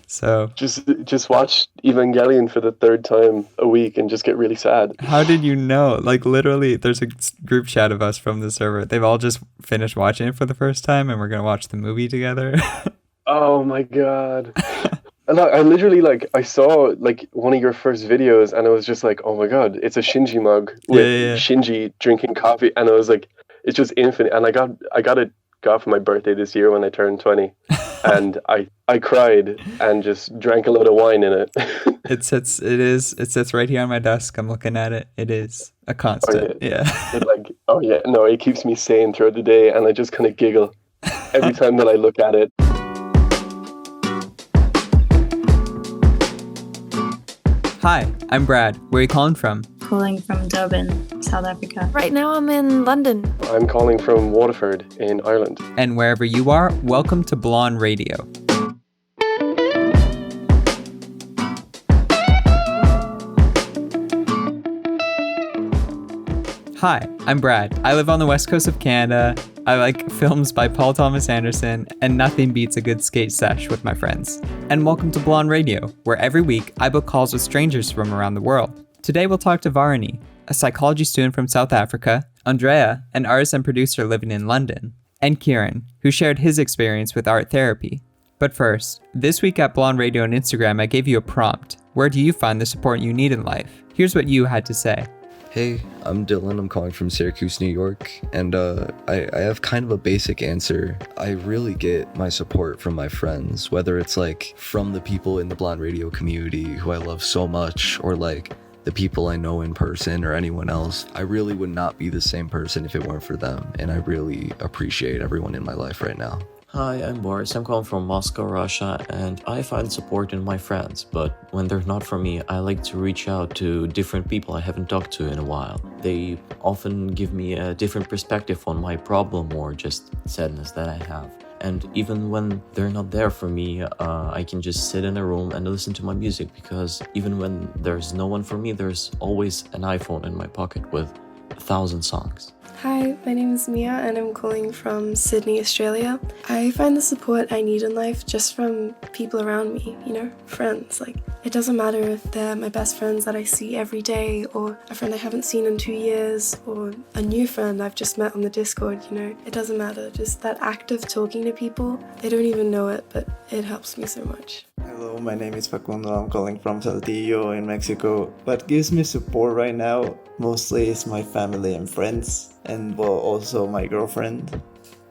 So Just watch Evangelion for the third time a week and just get really sad. how did you know? Like literally, there's a group chat of us from the server. They've all just finished watching it for the first time, and we're gonna watch the movie together. Oh my God. And I literally I saw one of your first videos and I was just like, oh my God, it's a Shinji mug Yeah, with yeah, yeah. Shinji drinking coffee, and I was like, it's just infinite. And I got it for my birthday this year when I turned 20, and I cried and just drank a lot of wine in it. It sits right here on my desk. I'm looking at it. It is a Oh constant. yeah, Yeah. oh yeah, no, it keeps me sane throughout the day, and I just kind of giggle every time that I look at it. Hi, I'm Brad. Where are you calling from? Calling from Durban, South Africa. Right now I'm in London. I'm calling from Waterford in Ireland. And wherever you are, welcome to Blond Radio. Hi, I'm Brad. I live on the west coast of Canada. I like films by Paul Thomas Anderson, and nothing beats a good skate sesh with my friends. And welcome to Blond Radio, where every week I book calls with strangers from around the world. Today we'll talk to Barney, a psychology student from South Africa, Andrea, an artist and producer living in London, and Kieran, who shared his experience with art therapy. But first, this week at Blond Radio on Instagram, I gave you a prompt. Where do you find the support you need in life? Here's what you had to say. Hey, I'm Dylan. I'm calling from Syracuse, New York, and I have kind of a basic answer. I really get my support from my friends, whether it's from the people in the Blonde Radio community who I love so much, or the people I know in person or anyone else. I really would not be the same person if it weren't for them, and I really appreciate everyone in my life right now. Hi, I'm Boris. I'm calling from Moscow, Russia, and I find support in my friends, but when they're not from me, I like to reach out to different people I haven't talked to in a while. They often give me a different perspective on my problem or just sadness that I have. And even when they're not there for me, I can just sit in a room and listen to my music, because even when there's no one for me, there's always an iPhone in my pocket with 1,000 songs. Hi, my name is Mia and I'm calling from Sydney, Australia. I find the support I need in life just from people around me, friends. It doesn't matter if they're my best friends that I see every day, or a friend I haven't seen in 2 years, or a new friend I've just met on the Discord, It doesn't matter, just that act of talking to people. They don't even know it, but it helps me so much. Hello, my name is Facundo. I'm calling from Saltillo in Mexico. What gives me support right now mostly is my family and friends, and also my girlfriend.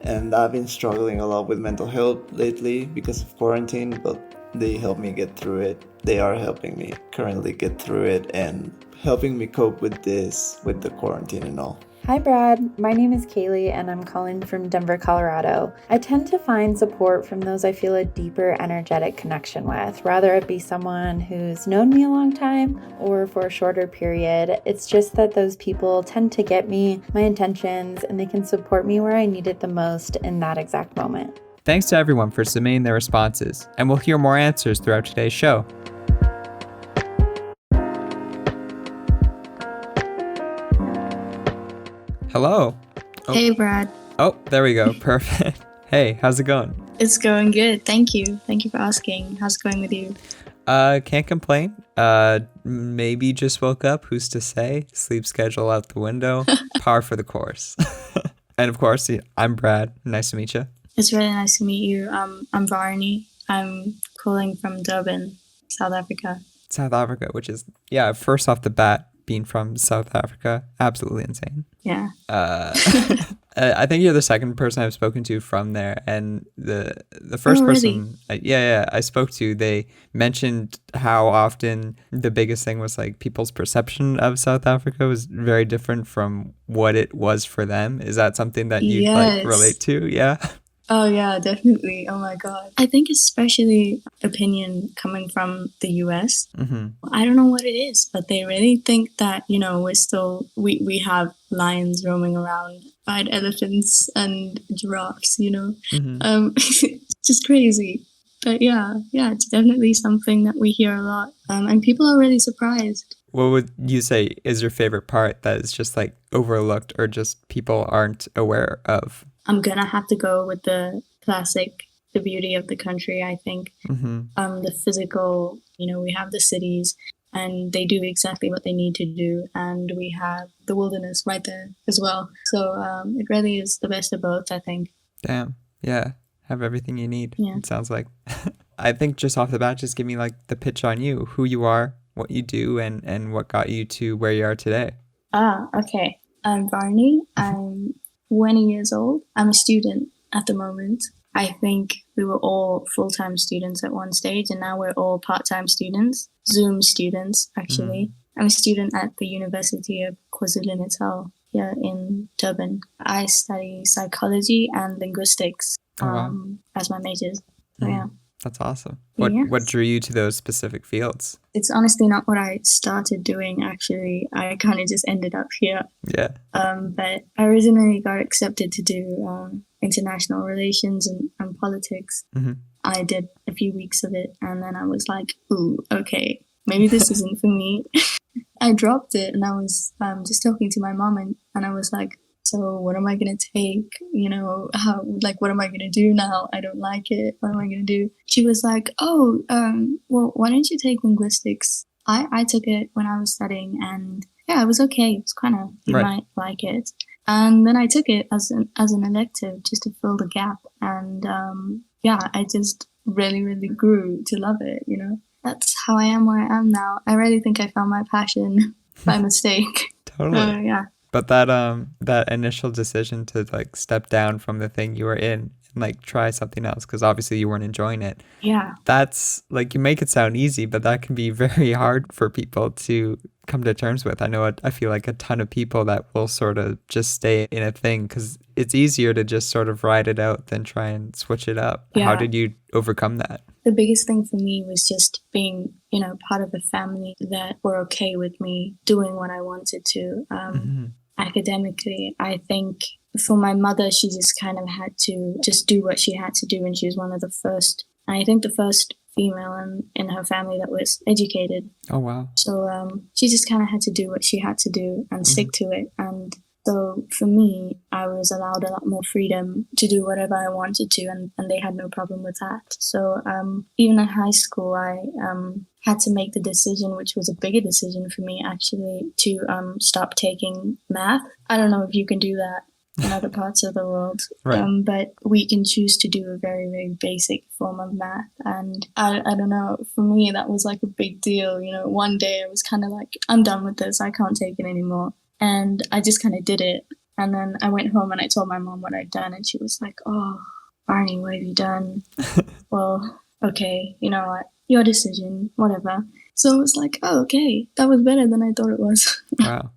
And I've been struggling a lot with mental health lately because of quarantine, but they help me get through it. They are helping me currently get through it and helping me cope with the quarantine and all. Hi Brad, my name is Kaylee and I'm calling from Denver, Colorado. I tend to find support from those I feel a deeper energetic connection with, rather it be someone who's known me a long time or for a shorter period. It's just that those people tend to get me, my intentions, and they can support me where I need it the most in that exact moment. Thanks to everyone for submitting their responses, and we'll hear more answers throughout today's show. Hello. Oh. Hey, Brad. Oh, there we go. Perfect. Hey, how's it going? It's going good. Thank you. Thank you for asking. How's it going with you? Can't complain. Maybe just woke up. Who's to say? Sleep schedule out the window. Par for the course. And of course, I'm Brad. Nice to meet you. It's really nice to meet you. I'm Barney. I'm calling from Durban, South Africa. South Africa, which is, first off the bat, being from South Africa, absolutely insane. Yeah. I think you're the second person I've spoken to from there, and the first person, I spoke to, they mentioned how often the biggest thing was people's perception of South Africa was very different from what it was for them. Is that something that you relate to? Yeah. Oh, yeah, definitely. Oh, my God. I think especially opinion coming from the US. Mm-hmm. I don't know what it is, but they really think that, we have lions roaming around, fight elephants and giraffes, Mm-hmm. Just crazy. But yeah, it's definitely something that we hear a lot. And people are really surprised. What would you say is your favorite part that is just overlooked or just people aren't aware of? I'm gonna have to go with the classic the beauty of the country, I think. Mm-hmm. The physical, we have the cities and they do exactly what they need to do. And we have the wilderness right there as well. So it really is the best of both, I think. Damn. Yeah. Have everything you need. Yeah. It sounds like. I think just off the bat, just give me like the pitch on you, who you are, what you do, and what got you to where you are today. Okay. I'm Barney. I'm 20 years old. I'm a student at the moment. I think we were all full-time students at one stage, and now we're all part-time students, Zoom students, actually. I'm a student at the University of KwaZulu-Natal here in Durban. I study psychology and linguistics as my majors. So, yeah. That's awesome. What drew you to those specific fields? It's honestly not what I started doing, actually. I kind of just ended up here. Yeah. But I originally got accepted to do international relations and politics. Mm-hmm. I did a few weeks of it, and then I was like, ooh, okay, maybe this isn't for me. I dropped it, and I was just talking to my mom, and I was like, so what am I going to take? What am I going to do now? I don't like it. What am I going to do? She was like, well, why don't you take linguistics? I took it when I was studying, and yeah, it was okay. It was kind of, you might like it. And then I took it as an elective just to fill the gap. And I just really, really grew to love it, That's how I am where I am now. I really think I found my passion by mistake. Totally. Yeah. But that initial decision to like step down from the thing you were in and like try something else, because obviously you weren't enjoying it. Yeah. That's like, you make it sound easy, but that can be very hard for people to come to terms with. I feel like a ton of people that will sort of just stay in a thing because it's easier to just sort of ride it out than try and switch it up. Yeah. How did you overcome that? The biggest thing for me was just being, part of a family that were okay with me doing what I wanted to. Academically, I think for my mother, she just kind of had to just do what she had to do, and she was one of the first, and I think the first female in her family that was educated. Oh, wow. So she just kind of had to do what she had to do and stick to it. And so for me, I was allowed a lot more freedom to do whatever I wanted to, and they had no problem with that. So even in high school, I had to make the decision, which was a bigger decision for me, actually, to stop taking math. I don't know if you can do that in other parts of the world, but we can choose to do a very, very basic form of math. And I don't know, for me, that was like a big deal. One day I was kind of like, I'm done with this. I can't take it anymore. And I just kind of did it. And then I went home and I told my mom what I'd done. And she was like, oh, Barney, what have you done? Well, okay, you know what? Your decision, whatever. So it was like, oh, okay, that was better than I thought it was. Wow.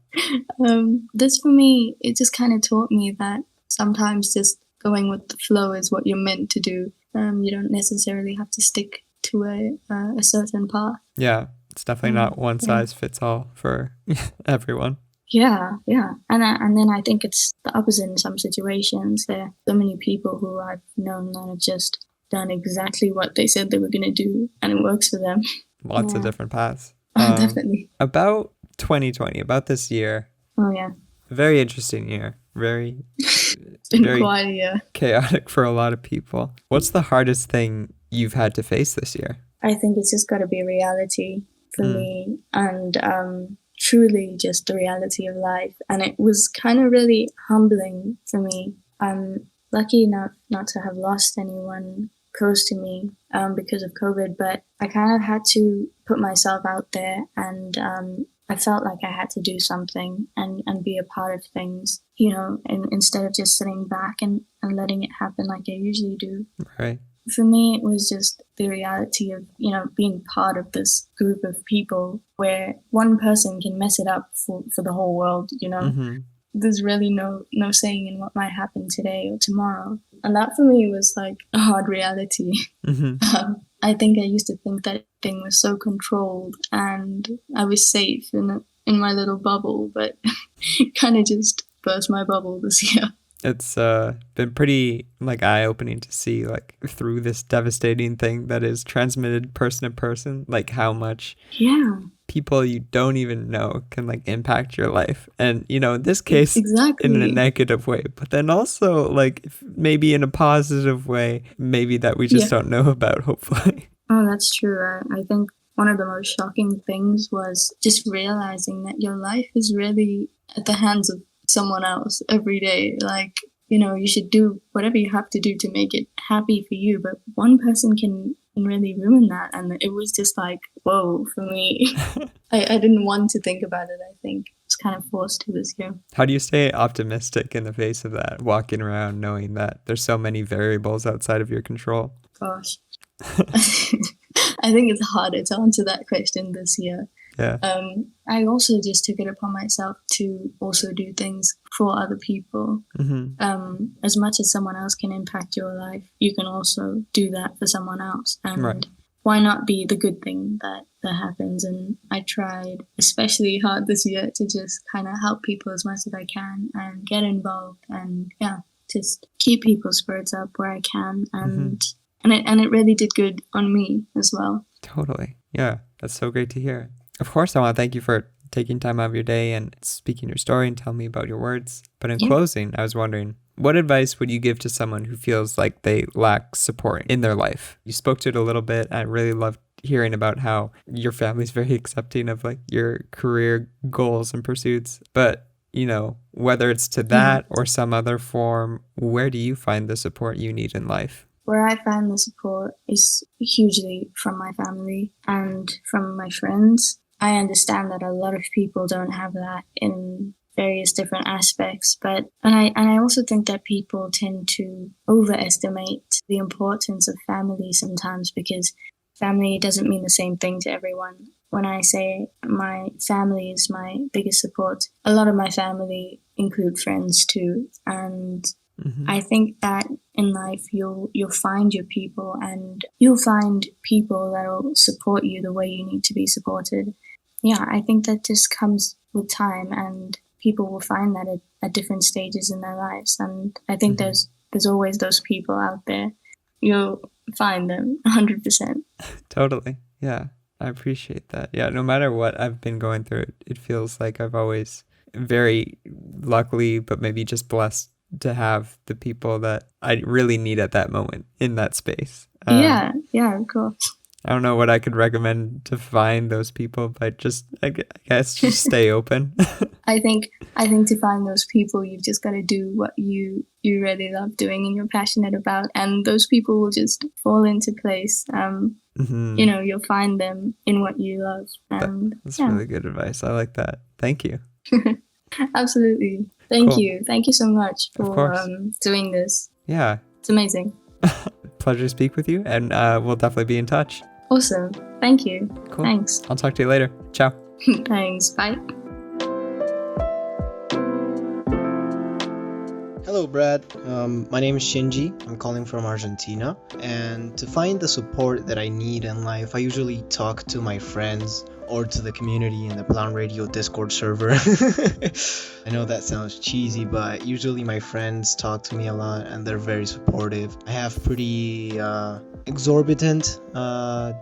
This for me, it just kind of taught me that sometimes just going with the flow is what you're meant to do. You don't necessarily have to stick to a certain path. Yeah, it's definitely not one size fits all for everyone. Yeah. And then I think it's the opposite in some situations. There are so many people who I've known that have just done exactly what they said they were going to do, and it works for them. Lots of different paths. Definitely. About 2020, about this year. Oh, yeah. Very interesting year. Very, it's been very quite a year. Chaotic for a lot of people. What's the hardest thing you've had to face this year? I think it's just got to be reality for me, and truly just the reality of life. And it was kind of really humbling for me. I'm lucky enough not to have lost anyone close to me because of COVID, but I kind of had to put myself out there, and I felt like I had to do something and be a part of things, and instead of just sitting back and letting it happen like I usually do. Right. For me, it was just the reality of, being part of this group of people where one person can mess it up for the whole world, Mm-hmm. There's really no saying in what might happen today or tomorrow. And that for me was like a hard reality. Mm-hmm. I think I used to think that thing was so controlled and I was safe in my little bubble, but it kind of just burst my bubble this year. It's been pretty eye-opening to see through this devastating thing that is transmitted person to person, how much people you don't even know can like impact your life. And, you know, in this case, Exactly. in a negative way, but then also like maybe in a positive way, maybe that we just don't know about, hopefully. Oh, that's true. I think one of the most shocking things was just realizing that your life is really at the hands of someone else every day. Like, you know, you should do whatever you have to do to make it happy for you, but one person can really ruin that. And it was just like, whoa, for me. I didn't want to think about it, I think. I was kind of forced to this year. How do you stay optimistic in the face of that, walking around knowing that there's so many variables outside of your control? Gosh. I think it's harder to answer that question this year. Yeah. I also just took it upon myself to also do things for other people. As much as someone else can impact your life, you can also do that for someone else. And why not be the good thing that happens? And I tried especially hard this year to just kind of help people as much as I can and get involved and just keep people's spirits up where I can. And it really did good on me as well. Totally. Yeah, that's so great to hear. Of course, I want to thank you for taking time out of your day and speaking your story and telling me about your words. But in closing, I was wondering, what advice would you give to someone who feels like they lack support in their life? You spoke to it a little bit. I really loved hearing about how your family's very accepting of like your career goals and pursuits. But, you know, whether it's to that or some other form, where do you find the support you need in life? Where I find the support is hugely from my family and from my friends. I understand that a lot of people don't have that in various different aspects, and I also think that people tend to overestimate the importance of family sometimes, because family doesn't mean the same thing to everyone. When I say my family is my biggest support, a lot of my family include friends too, and I think that in life you'll find your people, and you'll find people that will support you the way you need to be supported. Yeah, I think that just comes with time, and people will find that at different stages in their lives. And I think there's always those people out there. You'll find them 100%. Totally. Yeah, I appreciate that. Yeah, no matter what I've been going through, it feels like I've always very luckily, but maybe just blessed to have the people that I really need at that moment in that space. Yeah, of course. I don't know what I could recommend to find those people, but just, I guess, just stay open. I think to find those people, you've just got to do what you really love doing and you're passionate about, and those people will just fall into place. You know, you'll find them in what you love. And that's really good advice. I like that. Thank you. Absolutely. Thank you. Thank you so much for doing this. Yeah. It's amazing. Pleasure to speak with you, and we'll definitely be in touch. Awesome. Thank you. Cool. Thanks. I'll talk to you later. Ciao. Thanks. Bye. Hello, Brad. My name is Shinji. I'm calling from Argentina. And to find the support that I need in life, I usually talk to my friends or to the community in the Blond Radio Discord server. I know that sounds cheesy, but usually my friends talk to me a lot and they're very supportive. I have pretty exorbitant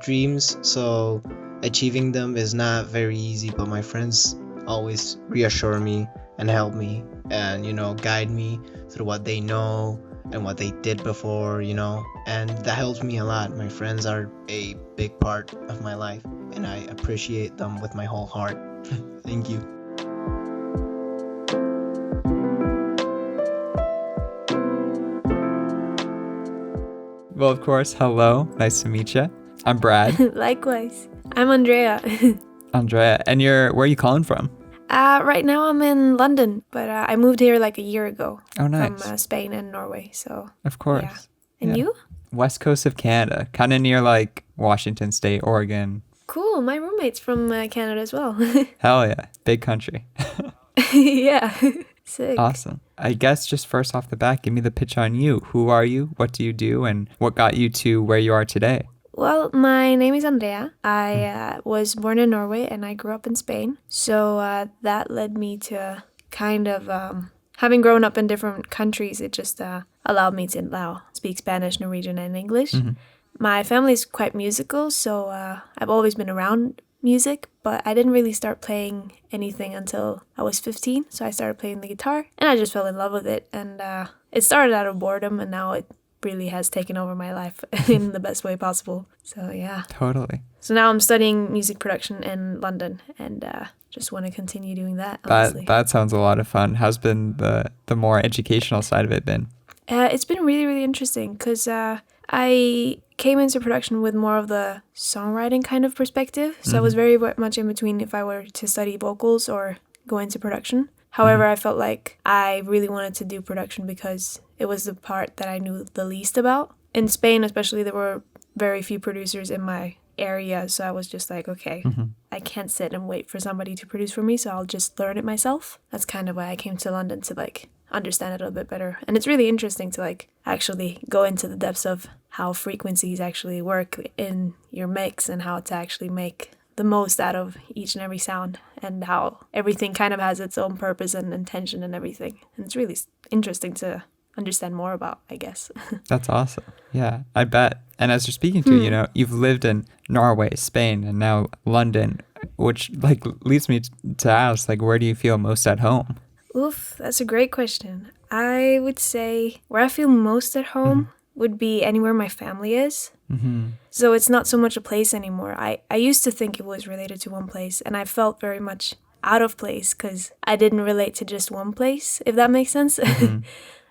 dreams, so achieving them is not very easy, but my friends always reassure me and help me and, you know, guide me through what they know and what they did before, you know, and that helps me a lot. My friends are a big part of my life, and I appreciate them with my whole heart. Thank you. Well, of course, hello. Nice to meet you. I'm Brad. Likewise. I'm Andrea. Andrea. And where are you calling from? Right now I'm in London, but I moved here like a year ago. Oh, nice. From Spain and Norway, so. Of course. Yeah. And you? West coast of Canada, kind of near like Washington State, Oregon. Cool. My roommate's from Canada as well. Hell yeah. Big country. Yeah. Sick. Awesome. I guess just first off the bat, give me the pitch on you. Who are you? What do you do? And what got you to where you are today? Well, my name is Andrea. I was born in Norway and I grew up in Spain. So that led me to kind of, having grown up in different countries, it just allowed me to speak Spanish, Norwegian, and English. Mm-hmm. My family is quite musical, so I've always been around music, but I didn't really start playing anything until I was 15. So I started playing the guitar and I just fell in love with it. And it started out of boredom and now it really has taken over my life in the best way possible. So yeah. Totally. So now I'm studying music production in London and just want to continue doing that, honestly. That sounds a lot of fun. How's been the more educational side of it been? It's been really, really interesting because I came into production with more of the songwriting kind of perspective. So I was very much in between if I were to study vocals or go into production. However, I felt like I really wanted to do production because it was the part that I knew the least about. In Spain, especially, there were very few producers in my area. So I was just like, okay, I can't sit and wait for somebody to produce for me. So I'll just learn it myself. That's kind of why I came to London, to like understand it a little bit better. And it's really interesting to like actually go into the depths of how frequencies actually work in your mix and how to actually make the most out of each and every sound and how everything kind of has its own purpose and intention and everything. And it's really interesting to understand more about, I guess. That's awesome. Yeah, I bet. And as you're speaking to, you know, you've lived in Norway, Spain, and now London, which like leads me to ask, like, where do you feel most at home? Oof, that's a great question. I would say where I feel most at home would be anywhere my family is. So it's not so much a place anymore. I used to think it was related to one place, and I felt very much out of place because I didn't relate to just one place, if that makes sense.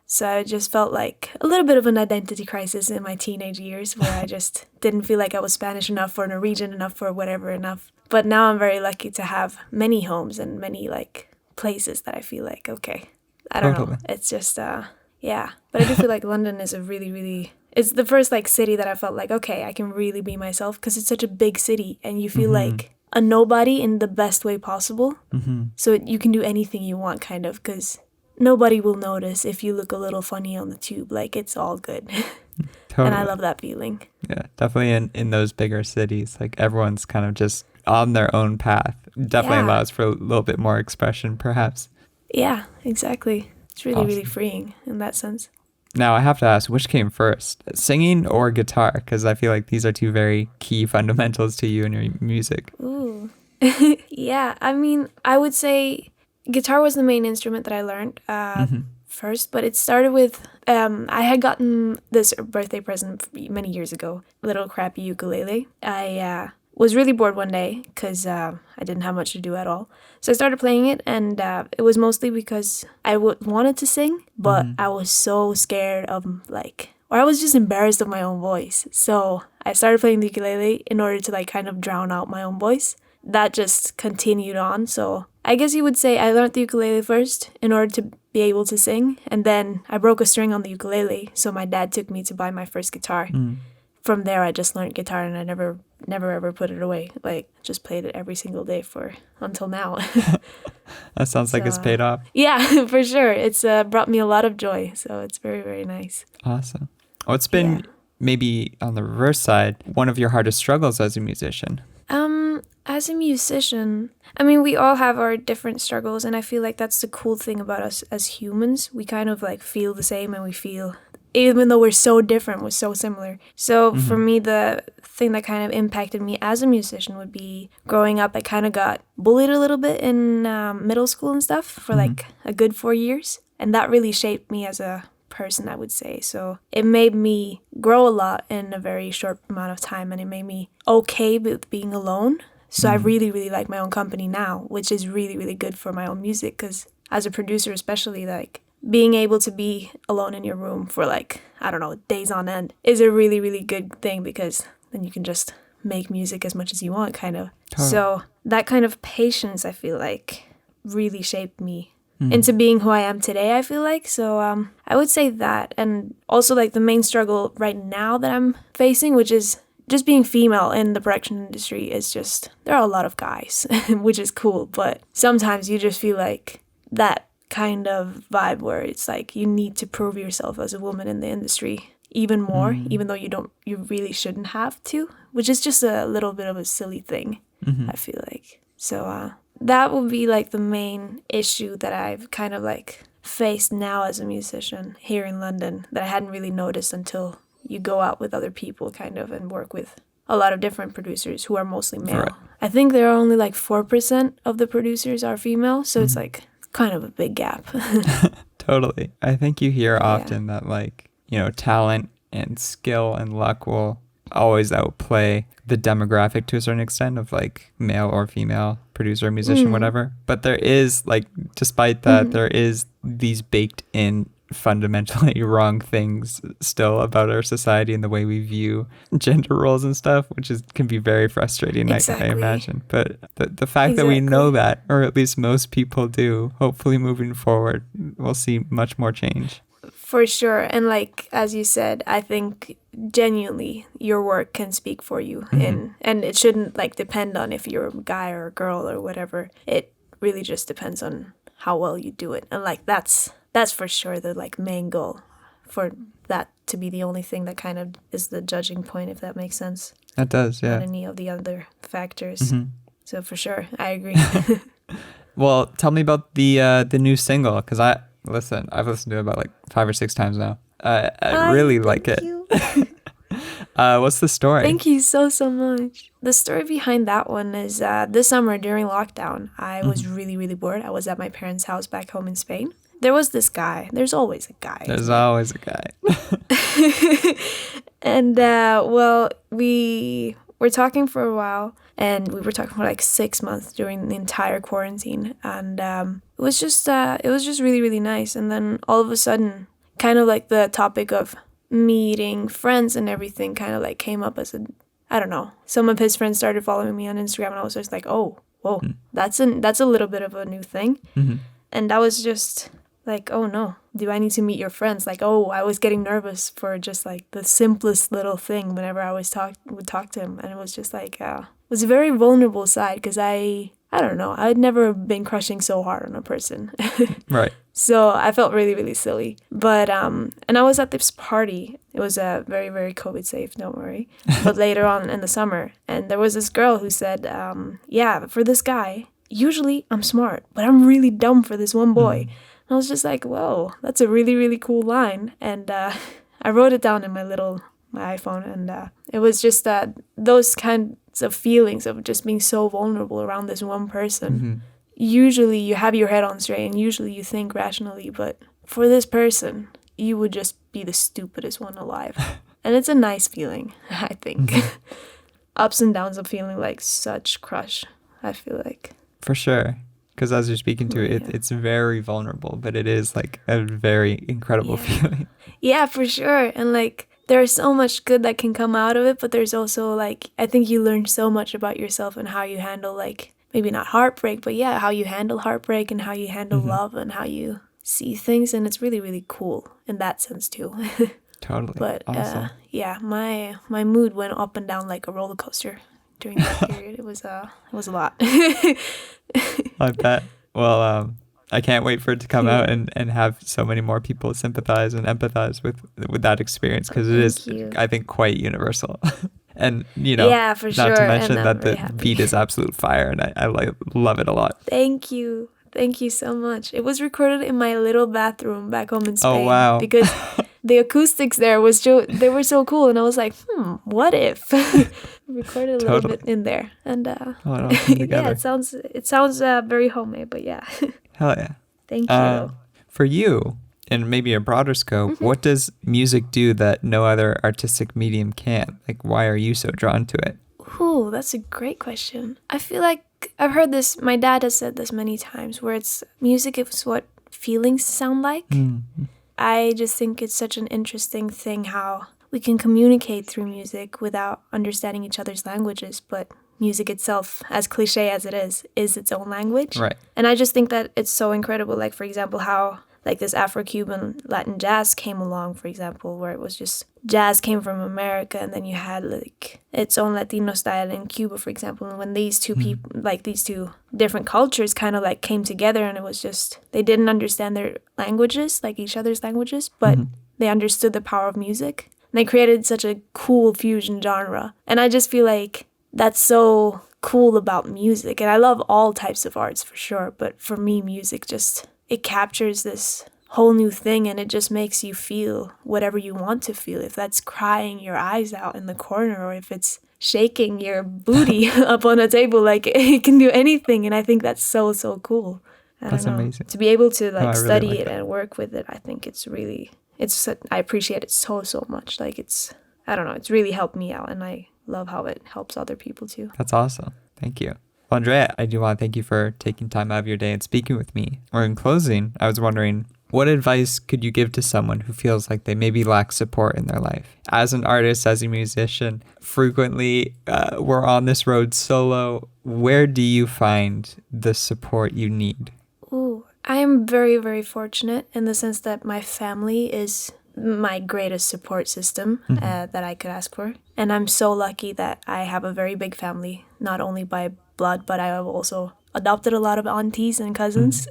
So I just felt like a little bit of an identity crisis in my teenage years where I just didn't feel like I was Spanish enough or Norwegian enough or whatever enough. But now I'm very lucky to have many homes and many like places that I feel like, okay, I don't know. It's just, yeah. But I do feel like London is a really, really, it's the first like city that I felt like, okay, I can really be myself because it's such a big city and you feel like a nobody in the best way possible. So you can do anything you want kind of because nobody will notice if you look a little funny on the tube. Like, it's all good. And I love that feeling. Yeah, definitely in those bigger cities, like everyone's kind of just on their own path. Definitely allows for a little bit more expression, perhaps. Yeah, exactly. It's really, really freeing in that sense. Now, I have to ask, which came first, singing or guitar? Because I feel like these are two very key fundamentals to you and your music. Ooh. Yeah, I mean, I would say guitar was the main instrument that I learned first, but it started with, I had gotten this birthday present many years ago, a little crappy ukulele. I was really bored one day because I didn't have much to do at all. So I started playing it, and it was mostly because I wanted to sing, but I was so scared of or I was just embarrassed of my own voice. So I started playing the ukulele in order to like kind of drown out my own voice. That just continued on. So I guess you would say I learned the ukulele first in order to be able to sing. And then I broke a string on the ukulele. So my dad took me to buy my first guitar. From there, I just learned guitar and I never ever put it away. Like, just played it every single day until now. That sounds like it's paid off. Yeah, for sure. It's brought me a lot of joy. So it's very, very nice. Awesome. What's been maybe on the reverse side, one of your hardest struggles as a musician? As a musician, I mean, we all have our different struggles, and I feel like that's the cool thing about us as humans. We kind of like feel the same, and we feel, even though we're so different, we're so similar. So for me, the thing that kind of impacted me as a musician would be growing up. I kind of got bullied a little bit in middle school and stuff for like a good 4 years, and that really shaped me as a person, I would say. So it made me grow a lot in a very short amount of time, and it made me okay with being alone. So I really, really like my own company now, which is really, really good for my own music because as a producer especially, like being able to be alone in your room for like, I don't know, days on end is a really, really good thing because then you can just make music as much as you want, kind of. So that kind of patience, I feel like, really shaped me into being who I am today, I feel like. So I would say that. And also like the main struggle right now that I'm facing, which is just being female in the production industry, is just, there are a lot of guys, which is cool. But sometimes you just feel like that kind of vibe where it's like you need to prove yourself as a woman in the industry even more, even though you really shouldn't have to, which is just a little bit of a silly thing, I feel like. So that would be like the main issue that I've kind of like faced now as a musician here in London that I hadn't really noticed until you go out with other people kind of and work with a lot of different producers who are mostly male. Right. I think there are only like 4% of the producers are female, so it's like kind of a big gap. Totally. I think you hear often that like, you know, talent and skill and luck will always outplay the demographic to a certain extent of like male or female producer, musician, whatever. But there is like, despite that, there is these baked in fundamentally wrong things still about our society and the way we view gender roles and stuff, which can be very frustrating, I imagine. But the fact that we know that, or at least most people do, hopefully moving forward, we'll see much more change. For sure. And like, as you said, I think genuinely your work can speak for you. And it shouldn't like depend on if you're a guy or a girl or whatever. It really just depends on how well you do it. And like, that's for sure the like main goal, for that to be the only thing that kind of is the judging point, if that makes sense. That does, yeah. Not any of the other factors. So for sure, I agree. Well, tell me about the new single, because I've listened to it about like 5 or 6 times now. I really like it. What's the story? Thank you so much. The story behind that one is this summer during lockdown, I was really, really bored. I was at my parents' house back home in Spain. There was this guy. There's always a guy. There's always a guy. And, well, we were talking for a while, and we were talking for like 6 months during the entire quarantine. And it was just really, really nice. And then all of a sudden, kind of like the topic of meeting friends and everything kind of like came up as I don't know. Some of his friends started following me on Instagram, and I was just like, oh, whoa, that's a little bit of a new thing. And I was just like, oh no, do I need to meet your friends? Like, oh, I was getting nervous for just like the simplest little thing whenever I would talk to him. And it was just like, it was a very vulnerable side, because I don't know, I'd never been crushing so hard on a person. Right. So I felt really, really silly. But, and I was at this party. It was very, very COVID safe, don't worry. But later on in the summer, and there was this girl who said, yeah, for this guy, usually I'm smart, but I'm really dumb for this one boy. I was just like, whoa, that's a really, really cool line. And I wrote it down in my iPhone. And it was just those kinds of feelings of just being so vulnerable around this one person. Usually you have your head on straight, and usually you think rationally. But for this person, you would just be the stupidest one alive. And it's a nice feeling, I think. Ups and downs of feeling like such crush, I feel like. For sure. Because as you're speaking to it, it's very vulnerable, but it is like a very incredible feeling. Yeah, for sure. And like, there's so much good that can come out of it, but there's also like, I think you learn so much about yourself and how you handle like, maybe not heartbreak, but yeah, how you handle heartbreak and how you handle love and how you see things. And it's really, really cool in that sense too. Totally. But awesome. Yeah, my mood went up and down like a roller coaster during that period. It was a lot. I bet. Well, I can't wait for it to come out and have so many more people sympathize and empathize with that experience, because it is, I think, quite universal. And, you know, yeah, for not to mention that the beat is absolute fire, and I love it a lot. Thank you. Thank you so much. It was recorded in my little bathroom back home in Spain. Oh, wow. Because the acoustics there they were so cool, and I was like, what if? Recorded a little bit in there, and yeah, it sounds very homemade, but yeah. Hell yeah. Thank you. For you, in maybe a broader scope, what does music do that no other artistic medium can? Like, why are you so drawn to it? Ooh, that's a great question. I feel like I've heard this, my dad has said this many times, where music is what feelings sound like. I just think it's such an interesting thing how we can communicate through music without understanding each other's languages, but music itself, as cliche as it is its own language. Right. And I just think that it's so incredible. Like, for example, how like this Afro-Cuban Latin jazz came along, for example, where it was just jazz came from America, and then you had like its own Latino style in Cuba, for example. And when these two people, like these two different cultures kind of like came together, and it was just, they didn't understand their languages, like each other's languages, but they understood the power of music. And they created such a cool fusion genre. And I just feel like that's so cool about music. And I love all types of arts for sure, but for me, music just, it captures this whole new thing, and it just makes you feel whatever you want to feel. If that's crying your eyes out in the corner, or if it's shaking your booty up on a table. Like it can do anything, and I think that's so cool. That's amazing. To be able to I really study like it that. and work with it, I think I appreciate it so much. Like it's really helped me out, and I love how it helps other people too. That's awesome. Thank you. Well, Andrea, I do want to thank you for taking time out of your day and speaking with me. Or in closing, I was wondering, what advice could you give to someone who feels like they maybe lack support in their life? As an artist, as a musician, frequently we're on this road solo. Where do you find the support you need? Ooh, I am very, very fortunate in the sense that my family is my greatest support system that I could ask for. And I'm so lucky that I have a very big family, not only by blood, but I have also adopted a lot of aunties and cousins.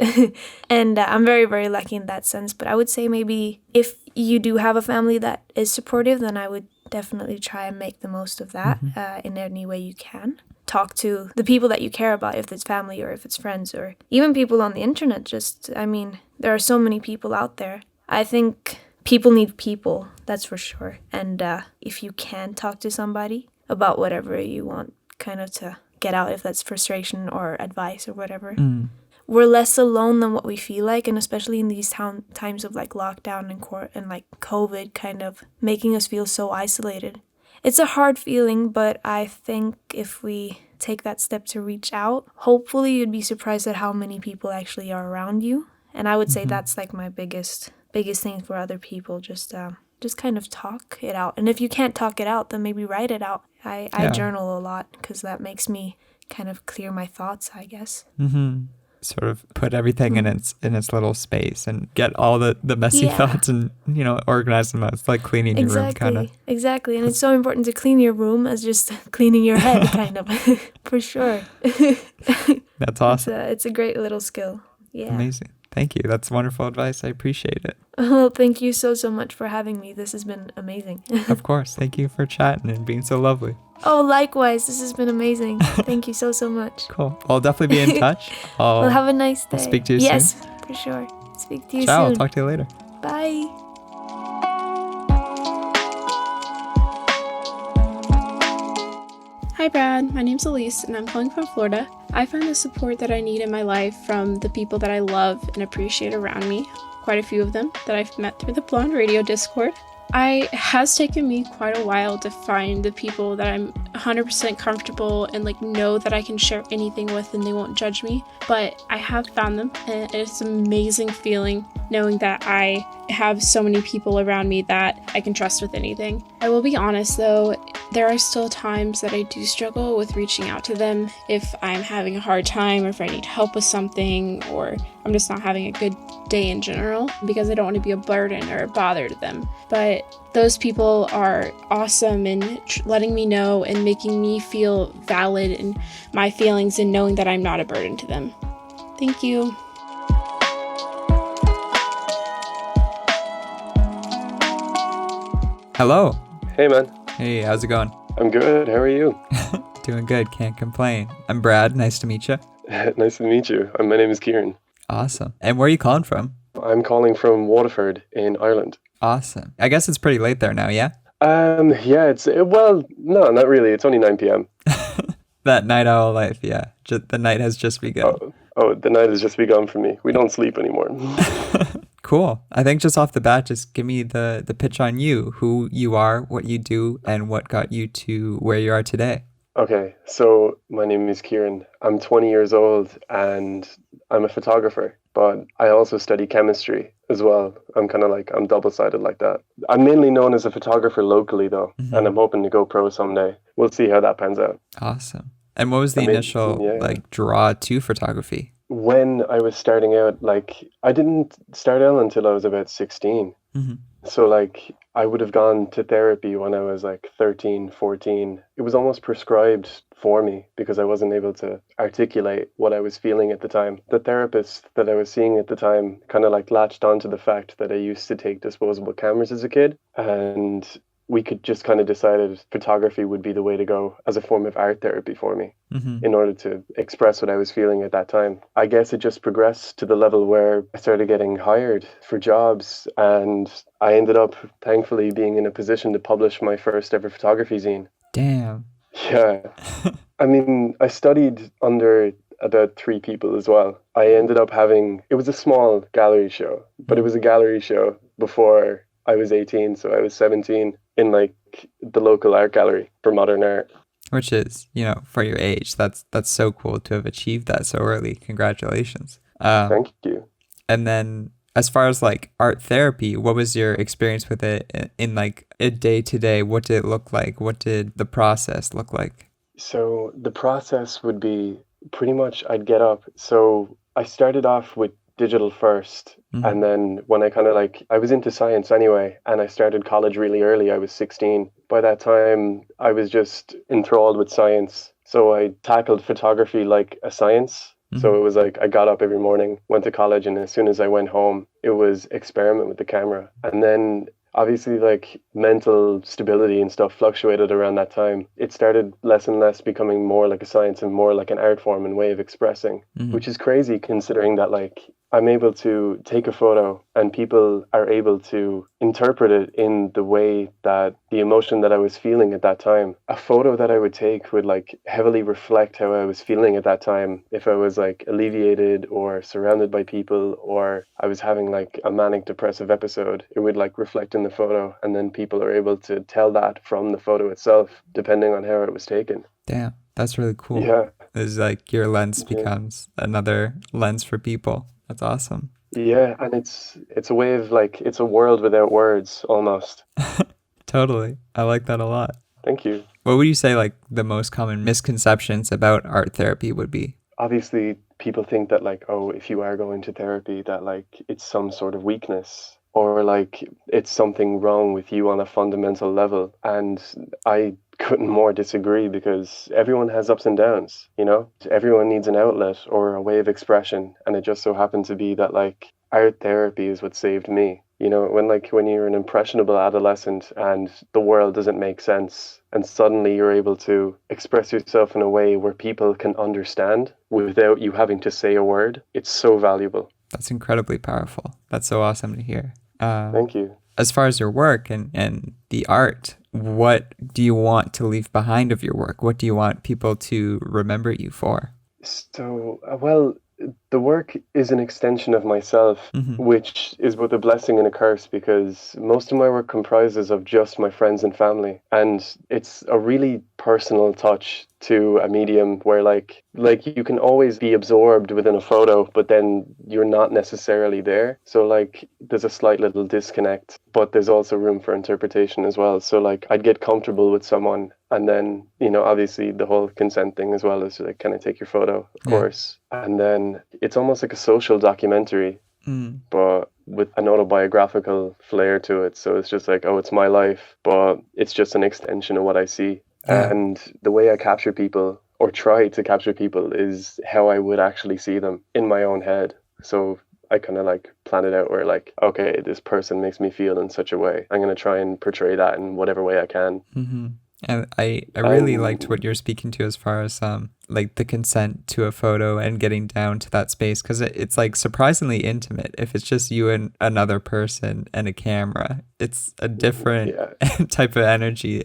And I'm very, very lucky in that sense. But I would say maybe if you do have a family that is supportive, then I would definitely try and make the most of that in any way you can. Talk to the people that you care about, if it's family or if it's friends or even people on the internet. There are so many people out there. I think people need people, that's for sure. And if you can talk to somebody about whatever you want kind of to get out, if that's frustration or advice or whatever, we're less alone than what we feel like. And especially in these times of like lockdown and like COVID kind of making us feel so isolated. It's a hard feeling, but I think if we take that step to reach out, hopefully you'd be surprised at how many people actually are around you. And I would say that's like my biggest thing for other people, just kind of talk it out. And if you can't talk it out, then maybe write it out. I journal a lot because that makes me kind of clear my thoughts, I guess. Sort of put everything in its little space and get all the messy thoughts and organize them out. It's like cleaning your room, kind of. Exactly. And it's so important to clean your room as just cleaning your head, kind of. For sure. That's awesome. It's a great little skill. Yeah. Amazing. Thank you. That's wonderful advice. I appreciate it. Well, thank you so much for having me. This has been amazing. Of course. Thank you for chatting and being so lovely. Oh, likewise. This has been amazing. Thank you so much. Cool. I'll definitely be in touch. Well, have a nice day. I'll speak to you soon. Yes, for sure. Speak to you Ciao. soon. I'll talk to you later. Bye. Hi Brad, my name's Elise and I'm calling from Florida. I find the support that I need in my life from the people that I love and appreciate around me, quite a few of them that I've met through the Blond Radio Discord. It has taken me quite a while to find the people that I'm 100% comfortable and know that I can share anything with and they won't judge me, but I have found them and it's an amazing feeling knowing that I have so many people around me that I can trust with anything. I will be honest though, there are still times that I do struggle with reaching out to them if I'm having a hard time or if I need help with something or I'm just not having a good day in general because I don't want to be a burden or a bother to them. But those people are awesome in letting me know and making me feel valid in my feelings and knowing that I'm not a burden to them. Thank you. Hello. Hey, man. Hey, how's it going? I'm good. How are you? Doing good. Can't complain. I'm Brad. Nice to meet you. Nice to meet you. My name is Kieran. Awesome. And where are you calling from? I'm calling from Waterford in Ireland. Awesome. I guess it's pretty late there now, yeah? Yeah, well, no, not really. It's only 9 p.m. That night owl life, yeah. The night has just begun. Oh, the night has just begun for me. We don't sleep anymore. Cool. I think just off the bat, just give me the pitch on you, who you are, what you do, and what got you to where you are today. Okay, so my name is Kieran. I'm 20 years old and I'm a photographer, but I also study chemistry as well. I'm double-sided like that. I'm mainly known as a photographer locally though, and I'm hoping to go pro someday. We'll see how that pans out. Awesome. And what was the initial draw to photography? When I was starting out, I didn't start out until I was about 16. So I would have gone to therapy when I was 13, 14. It was almost prescribed for me because I wasn't able to articulate what I was feeling at the time. The therapist that I was seeing at the time kind of latched onto the fact that I used to take disposable cameras as a kid, and we could just kind of decided photography would be the way to go as a form of art therapy for me in order to express what I was feeling at that time. I guess it just progressed to the level where I started getting hired for jobs, and I ended up thankfully being in a position to publish my first ever photography zine. Damn. Yeah. I mean, I studied under about 3 people as well. I ended up it was a small gallery show, but it was a gallery show before I was 18. So I was 17 in like the local art gallery for modern art. Which is, for your age, that's so cool to have achieved that so early. Congratulations. Thank you. And then as far as like art therapy, what was your experience with it in like a day to day? What did it look like? What did the process look like? So the process would be pretty much I'd get up. So I started off with digital first. And then when I was into science anyway, and I started college really early, I was 16. By that time, I was just enthralled with science. So I tackled photography like a science. So it was like I got up every morning, went to college, and as soon as I went home, it was experiment with the camera. And then obviously like mental stability and stuff fluctuated around that time. It started less and less becoming more like a science and more like an art form and way of expressing, which is crazy considering that like I'm able to take a photo and people are able to interpret it in the way that the emotion that I was feeling at that time. A photo that I would take would like heavily reflect how I was feeling at that time. If I was like alleviated or surrounded by people, or I was having like a manic depressive episode, it would like reflect in the photo, and then people are able to tell that from the photo itself, depending on how it was taken. Damn, that's really cool. Yeah. It's like your lens becomes another lens for people. That's awesome. Yeah, and it's a way of like, it's a world without words almost. Totally. I like that a lot. Thank you. What would you say like the most common misconceptions about art therapy would be? Obviously, people think that like, oh, if you are going to therapy, that like it's some sort of weakness, or like it's something wrong with you on a fundamental level. And I couldn't more disagree, because everyone has ups and downs, everyone needs an outlet or a way of expression. And it just so happened to be that like art therapy is what saved me. When you're an impressionable adolescent and the world doesn't make sense, and suddenly you're able to express yourself in a way where people can understand without you having to say a word, it's so valuable. That's incredibly powerful. That's so awesome to hear. Thank you. As far as your work and the art, what do you want to leave behind of your work? What do you want people to remember you for? So, well, the work is an extension of myself, which is both a blessing and a curse, because most of my work comprises of just my friends and family. And it's a really personal touch to a medium where like you can always be absorbed within a photo, but then you're not necessarily there. So like there's a slight little disconnect, but there's also room for interpretation as well. So like I'd get comfortable with someone, and then, obviously the whole consent thing as well is like, can I take your photo? Of course. And then it's almost like a social documentary, but with an autobiographical flair to it. So it's just like, oh, it's my life, but it's just an extension of what I see. And the way I capture people, or try to capture people, is how I would actually see them in my own head. So I kind of like plan it out where like, okay, this person makes me feel in such a way. I'm going to try and portray that in whatever way I can. And I really liked what you're speaking to as far as like the consent to a photo and getting down to that space, because it's like surprisingly intimate. If it's just you and another person and a camera, it's a different type of energy,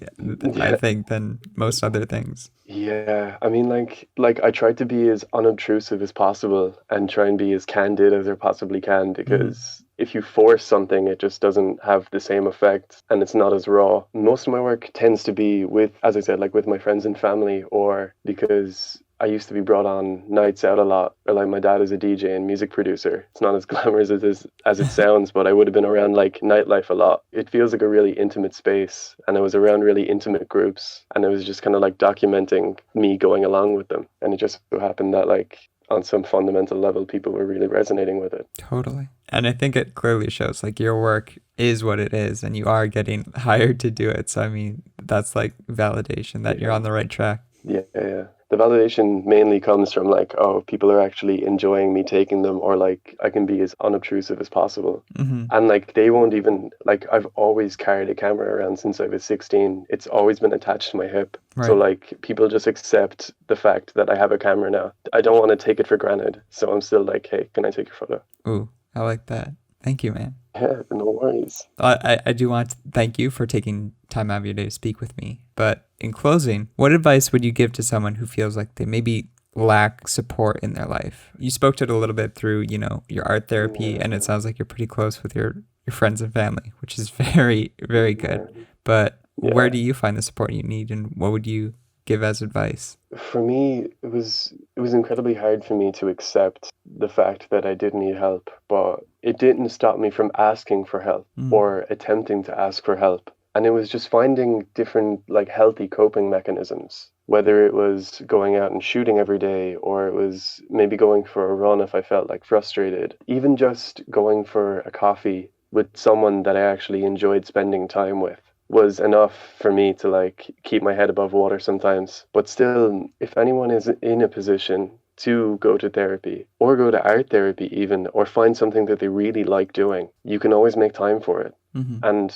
I think, than most other things. Yeah, I mean, like I try to be as unobtrusive as possible and try and be as candid as I possibly can, because if you force something, it just doesn't have the same effect and it's not as raw. Most of my work tends to be with, as I said, like with my friends and family, or because I used to be brought on nights out a lot, or like my dad is a DJ and music producer. It's not as glamorous as it sounds, but I would have been around like nightlife a lot. It feels like a really intimate space, and I was around really intimate groups, and it was just kind of like documenting me going along with them. And it just so happened that like on some fundamental level, people were really resonating with it. Totally. And I think it clearly shows like your work is what it is, and you are getting hired to do it. So, I mean, that's like validation that you're on the right track. Yeah. The validation mainly comes from like, oh, people are actually enjoying me taking them, or like I can be as unobtrusive as possible. And like they won't even, like I've always carried a camera around since I was 16. It's always been attached to my hip. Right. So like people just accept the fact that I have a camera now. I don't want to take it for granted. So I'm still like, hey, can I take your photo? Ooh, I like that. Thank you, man. Yeah, no worries. I do want to thank you for taking time out of your day to speak with me. But in closing, what advice would you give to someone who feels like they maybe lack support in their life? You spoke to it a little bit through, your art therapy, and it sounds like you're pretty close with your friends and family, which is very, very good. But where do you find the support you need, and what would you give as advice? For me, it was incredibly hard for me to accept the fact that I did need help, but it didn't stop me from asking for help or attempting to ask for help. And it was just finding different healthy coping mechanisms, whether it was going out and shooting every day, or it was maybe going for a run if I felt frustrated, even just going for a coffee with someone that I actually enjoyed spending time with was enough for me to keep my head above water sometimes. But still, if anyone is in a position to go to therapy or go to art therapy even, or find something that they really like doing, you can always make time for it. And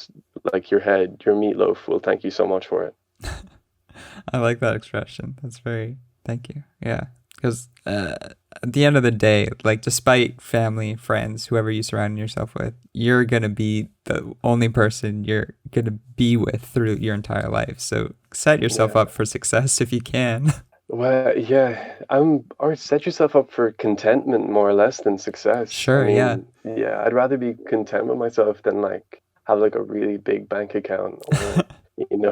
your meatloaf will thank you so much for it. I like that expression. Thank you. Yeah. Because at the end of the day, despite family, friends, whoever you surround yourself with, you're going to be the only person you're going to be with through your entire life. So set yourself up for success if you can. Well, yeah, or set yourself up for contentment more or less than success. Sure, Yeah, I'd rather be content with myself than have a really big bank account, or you know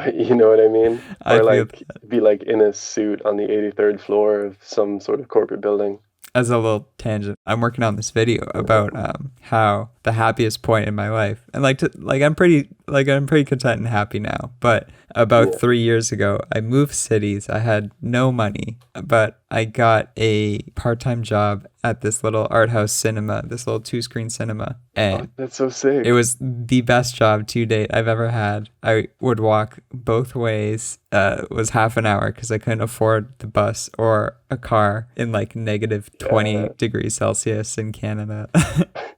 what I mean? Or be in a suit on the 83rd floor of some sort of corporate building. As a little tangent, I'm working on this video about how the happiest point in my life, and I'm pretty content and happy now. But about 3 years ago, I moved cities. I had no money, but I got a part-time job at this little art house cinema, this little 2-screen cinema, and that's so sick. It was the best job to date I've ever had. I would walk both ways. It was half an hour because I couldn't afford the bus or a car in negative 20 degrees Celsius in Canada.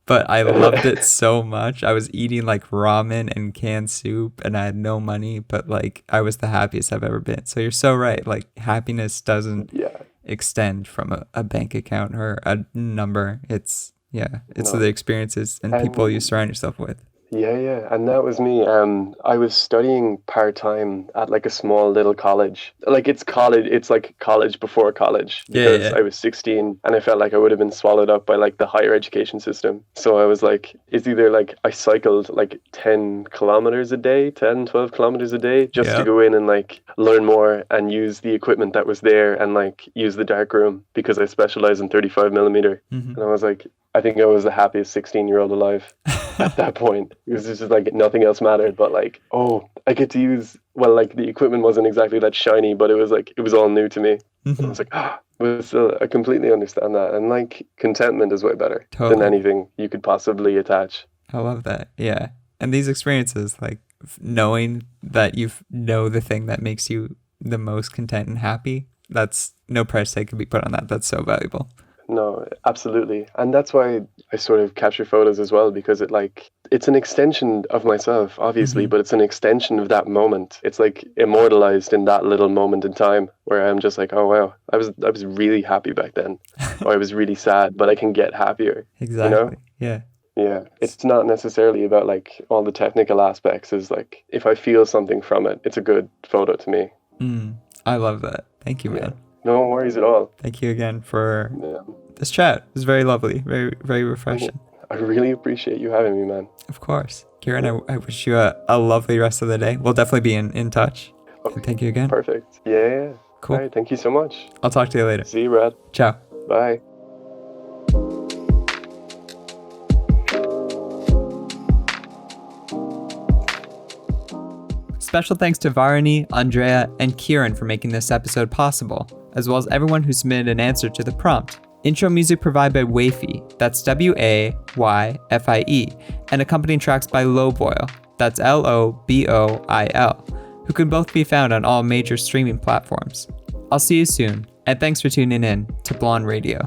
But I loved it so much. I was eating ramen and canned soup, and I had no money, but I was the happiest I've ever been. So you're so right. Happiness doesn't extend from a bank account or a number. It's the experiences and people you surround yourself with. Yeah, and that was me. I was studying part-time at a small little college. It's college, it's college before college, because I was 16 and I felt I would have been swallowed up by the higher education system. So I was it's either I cycled 10 kilometers a day, 10, 12 kilometers a day, just to go in and learn more and use the equipment that was there, and use the dark room because I specialize in 35 millimeter. And I was I think I was the happiest 16-year-old alive at that point. It was just nothing else mattered, but I get to use, the equipment wasn't exactly that shiny, but it was all new to me. I was but still, I completely understand that. And contentment is way better than anything you could possibly attach. I love that. Yeah. And these experiences, knowing that you know the thing that makes you the most content and happy, that's no price tag can be put on that. That's so valuable. No, absolutely. And that's why I sort of capture photos as well, because it's an extension of myself, obviously, but it's an extension of that moment. It's immortalized in that little moment in time where I'm just oh wow, I was really happy back then. Or I was really sad, but I can get happier. Exactly. Yeah. Yeah. It's not necessarily about all the technical aspects. Is if I feel something from it, it's a good photo to me. I love that. Thank you, man. No worries at all. Thank you again for this chat. It was very lovely, very, very refreshing. I really appreciate you having me, man. Of course. Kieran, I wish you a lovely rest of the day. We'll definitely be in touch. Okay. And thank you again. Perfect. Yeah. Cool. All right, thank you so much. I'll talk to you later. See you, Brad. Ciao. Bye. Special thanks to Barney, Andrea, and Kieran for making this episode possible, as well as everyone who submitted an answer to the prompt. Intro music provided by Wayfie, that's Wayfie, and accompanying tracks by Lowboil, that's Loboil, who can both be found on all major streaming platforms. I'll see you soon, and thanks for tuning in to Blond Radio.